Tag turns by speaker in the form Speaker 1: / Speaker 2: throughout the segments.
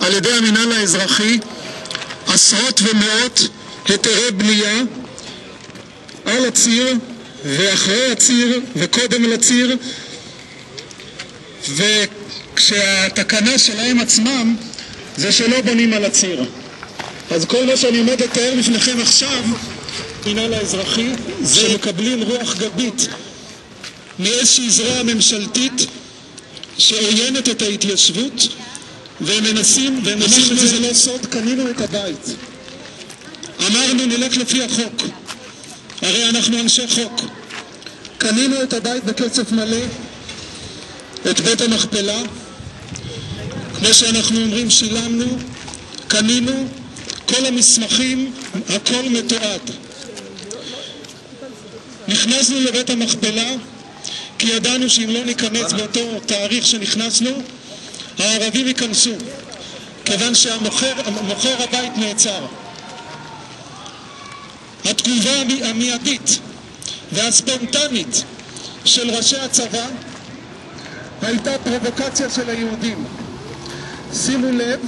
Speaker 1: על ידי המינהל האזרחי עשרות ומאות היתרי בנייה על הציר ואחרי הציר וקודם לציר, וכשהתקנה שלהם עצמם זה שלא בונים על הציר. אז כל מה שאני עומד לתאר בפניכם עכשיו, המינהל האזרחי, זה מקבלים רוח גבית מאיזושהי זרוע ממשלתית שעוינת את ההתיישבות, והם מנסים, זה לא סוד, קנינו את הבית. אמרנו נלך לפי החוק, הרי אנחנו אנשי חוק. קנינו את הבית בכסף מלא, את בית המכפלה, כמו שאנחנו אומרים שילמנו, קנינו, כל המסמכים, הכל מתועד. נכנסנו לבית המכפלה כי ידענו שאם לא ניכנס באותו תאריך שנכנסנו, הערבים ייכנסו, כיוון שהמוכר הבית נעצר. התגובה המיידית והספונטנית של ראשי הצבא הייתה פרובוקציה של היהודים. שימו לב,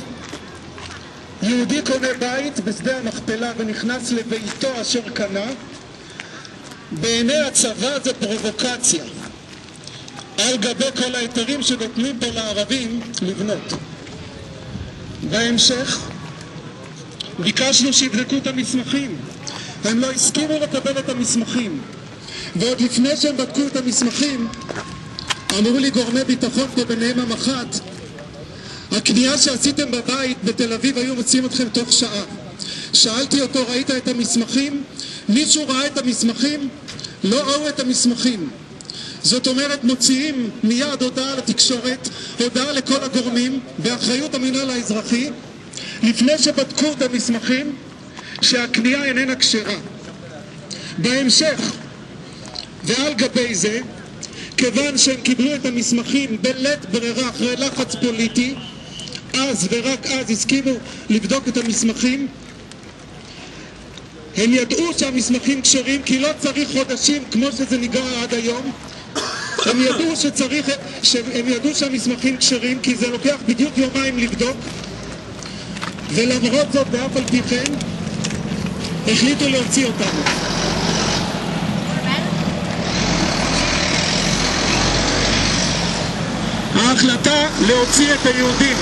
Speaker 1: יהודי קונה בית בשדה המכפלה ונכנס לביתו אשר קנה, בעיני הצבא זה פרובוקציה על גבי כל היתרים שנותנים פה לערבים לבנות. בהמשך ביקשנו שיבדקו את המסמכים, הם לא הסכימו לקבל את המסמכים, ועוד לפני שהם בדקו את המסמכים אמרו לי גורמי ביטחון פה, ביניהם המח"ט, הקנייה שעשיתם בבית בתל אביב היו מוציאים אתכם תוך שעה. שאלתי אותו, ראית את המסמכים? מישהו ראה את המסמכים? לא ראו את המסמכים. זאת אומרת, מוציאים מיד הודעה לתקשורת, הודעה לכל הגורמים באחריות המינהל האזרחי, לפני שבדקו את המסמכים, שהקנייה איננה כשרה. בהמשך ועל גבי זה, כיוון שהם קיבלו את המסמכים בלית ברירה אחרי לחץ פוליטי, אז ורק אז הסכימו לבדוק את המסמכים. הם ידעו שהמסמכים כשרים כי לא צריך חודשים כמו שזה נגרר עד היום. הם ידעו שהמסמכים כשרים כי זה לוקח בדיוק יומיים לבדוק, ולמרות זאת ואף על פי כן החליטו להוציא אותנו. ההחלטה להוציא את היהודים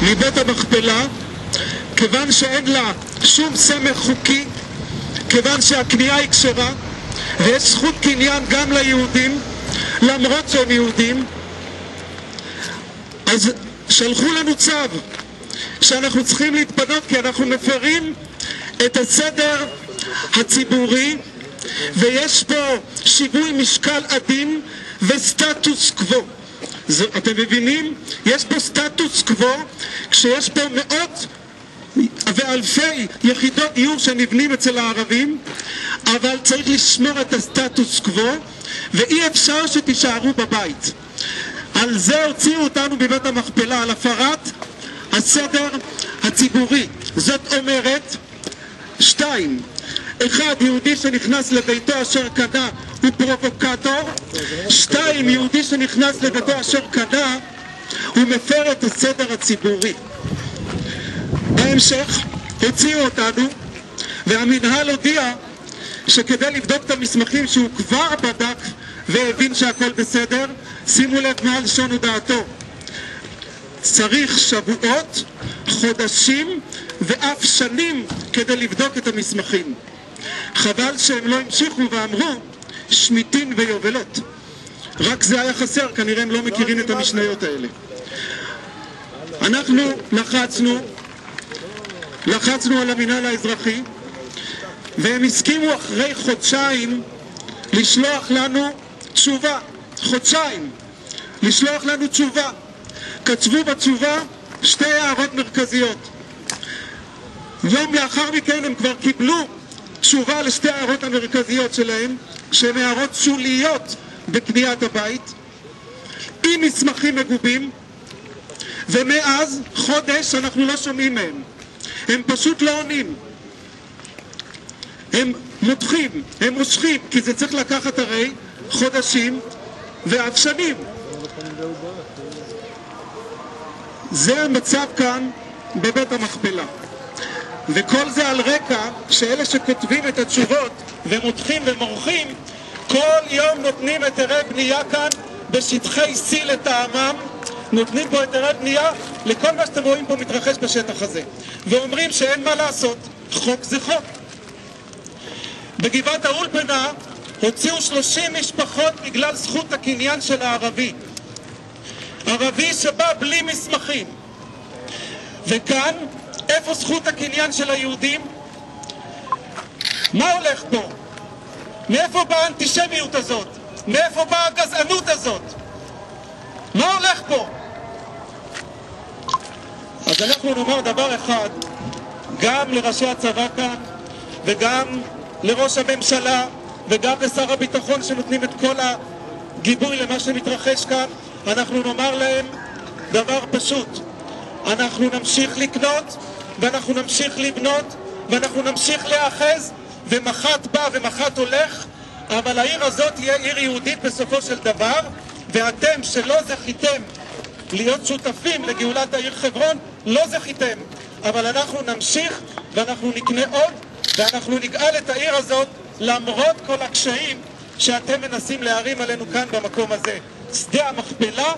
Speaker 1: מבית המכפלה, כיוון שאין לה שום סמך חוקי, כיוון שהקנייה היא כשרה ויש זכות קניין גם ליהודים למרות שהם יהודים, אז שלחו לנו צו שאנחנו צריכים להתפנות כי אנחנו מפרים את הסדר הציבורי, ויש פה שיווי משקל עדין וסטטוס קוו. אתם מבינים? יש פה סטטוס קוו כשיש פה מאות ואלפי יחידות דיור שנבנים אצל הערבים, אבל צריך לשמור את הסטטוס קוו ואי אפשר שתישארו בבית. על זה הוציאו אותנו בבית המכפלה, על הפרת הסדר הציבורי. זאת אומרת, 2. 1. יהודי שנכנס לביתו אשר קנה הוא פרובוקטור. 2. יהודי שנכנס לביתו אשר קנה הוא מפר את הסדר הציבורי. בהמשך הוציאו אותנו והמנהל הודיע שכדי לבדוק את המסמכים שהוא כבר בדק והבין שהכל בסדר, שימו לב מעל לשון הודעתו, צריך שבועות, חודשים ואף שנים כדי לבדוק את המסמכים. חבל שהם לא המשיכו ואמרו שמיטין ויובלות. רק זה היה חסר, כנראה הם לא מכירים את המשניות האלה. אנחנו לחצנו על המינהל האזרחי והם הסכימו אחרי חודשיים לשלוח לנו תשובה. חודשיים לשלוח לנו תשובה. כתבו בתשובה 2 הערות מרכזיות. יום לאחר מכן הם כבר קיבלו תשובה ל2 הערות המרכזיות שלהם, שהן הערות שוליות בקניית הבית עם מסמכים מגובים, ומאז חודש אנחנו לא שומעים מהם. הם פשוט לא עונים, הם מותחים, הם מושכים, כי זה צריך לקחת הרי חודשים ואף שנים. זה המצב כאן בבית המכפלה. וכל זה על רקע שאלה שכותבים את התשובות ומותחים ומורחים כל יום נותנים היתרי בנייה כאן בשטחי C לטעמם, נותנים פה היתרי בנייה לכל מה שאתם רואים פה מתרחש בשטח הזה, ואומרים שאין מה לעשות, חוק זה חוק. בגבעת האולפנה הוציאו 30 משפחות בגלל זכות הקניין של הערבי, ערבי שבא בלי מסמכים. וכאן איפה זכות הקניין של היהודים? מה הולך פה? מאיפה באה האנטישמיות הזאת? מאיפה באה הגזענות הזאת? מה הולך פה? אז אנחנו נאמר דבר אחד, גם לראשי הצבא כאן, וגם לראש הממשלה, וגם לשר הביטחון שנותנים את כל הגיבוי למה שמתרחש כאן, אנחנו נאמר להם דבר פשוט. אנחנו נמשיך לקנות, ואנחנו נמשיך לבנות, ואנחנו נמשיך להאחז, ומחת בא ומחת הולך, אבל העיר הזאת תהיה עיר יהודית בסופו של דבר, ואתם שלא זכיתם להיות שותפים לגאולת העיר חברון, לא זכיתם. אבל אנחנו נמשיך ואנחנו נקנה עוד, ואנחנו נגאל את העיר הזאת למרות כל הקשיים שאתם מנסים להרים עלינו כאן במקום הזה. שדה המכפלה,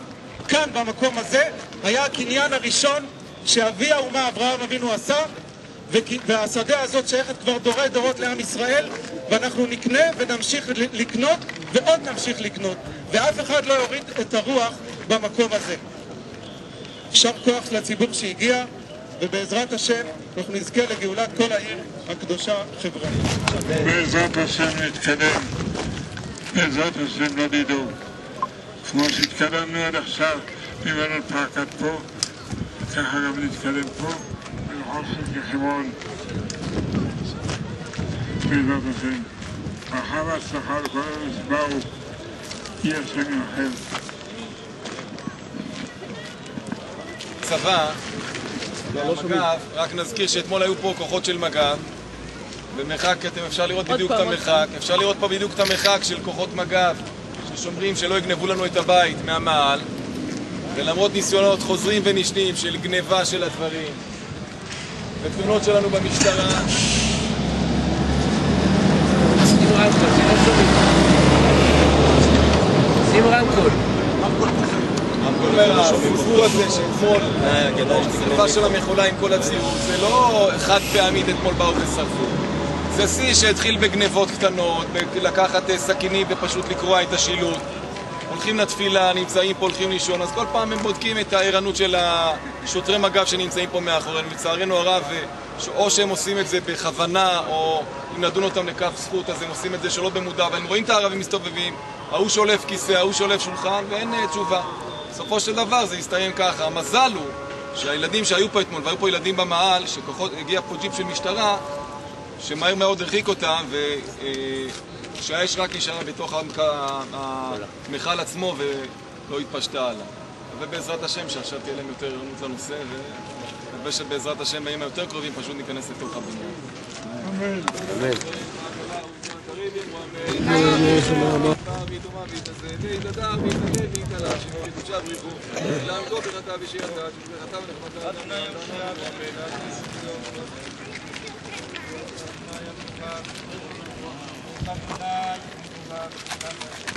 Speaker 1: כאן במקום הזה, היה הקניין הראשון שאבי האומה אברהם אבינו עשה, והשדה הזאת שייכת כבר דורי דורות לעם ישראל, ואנחנו נקנה ונמשיך לקנות ועוד נמשיך לקנות, ואף אחד לא יוריד את הרוח במקום הזה. יישר כוח לציבור שהגיע, ובעזרת השם אנחנו נזכה לגאולת כל העיר הקדושה חברון.
Speaker 2: בעזרת השם נתקדם, בעזרת השם לא נדאוג. כמו שהתקדמנו עד עכשיו מבנות פארק עד פה, ככה גם נתקדם פה ולחוסן כחברון. בעזרת השם. ברכה והצלחה לכל אלה שבאו, יהיה השם ירחם.
Speaker 3: צבא, מג"ב, רק נזכיר שאתמול היו פה כוחות של מג"ב במרחק, אפשר לראות בדיוק את המרחק, אפשר לראות פה בדיוק את המרחק של כוחות מג"ב ששומרים שלא יגנבו לנו את הבית מהמעל, ולמרות ניסיונות חוזרים ונשנים של גניבה של הדברים ותלונות שלנו במשטרה.
Speaker 4: שים רמקול.
Speaker 3: הסיפור הזה שאתמול שריפה של המכולה עם כל הציוד, זה לא חד פעמית אתמול באו ושרפו. זה שיא שהתחיל בגנבות קטנות, לקחת סכינים ופשוט לקרוע את השילוט. הולכים לתפילה, נמצאים פה, הולכים לישון, אז כל פעם הם בודקים את הערנות של השוטרי מג"ב שנמצאים פה מאחורינו. לצערנו הרב, או שהם עושים את זה בכוונה, או אם נדון אותם לכף זכות, אז הם עושים את זה שלא במודע, והם רואים את הערבים מסתובבים, ההוא שולף כיסא, ההוא שולף שולחן, ואין תשובה. בסופו של דבר זה יסתיים ככה. המזל הוא שהילדים שהיו פה אתמול, והיו פה ילדים במעל, שהגיע פה ג'יפ של משטרה, שמהר מאוד הרחיק אותם, שהאש רק נשארה בתוך המכל עצמו ולא התפשטה עליו. ובעזרת השם שעכשיו תהיה להם יותר ערנות לנושא, ומקווה שבעזרת השם בימים היותר קרובים פשוט ניכנס לתוך הבניין.
Speaker 2: אמן.
Speaker 4: אמן.
Speaker 2: Amen.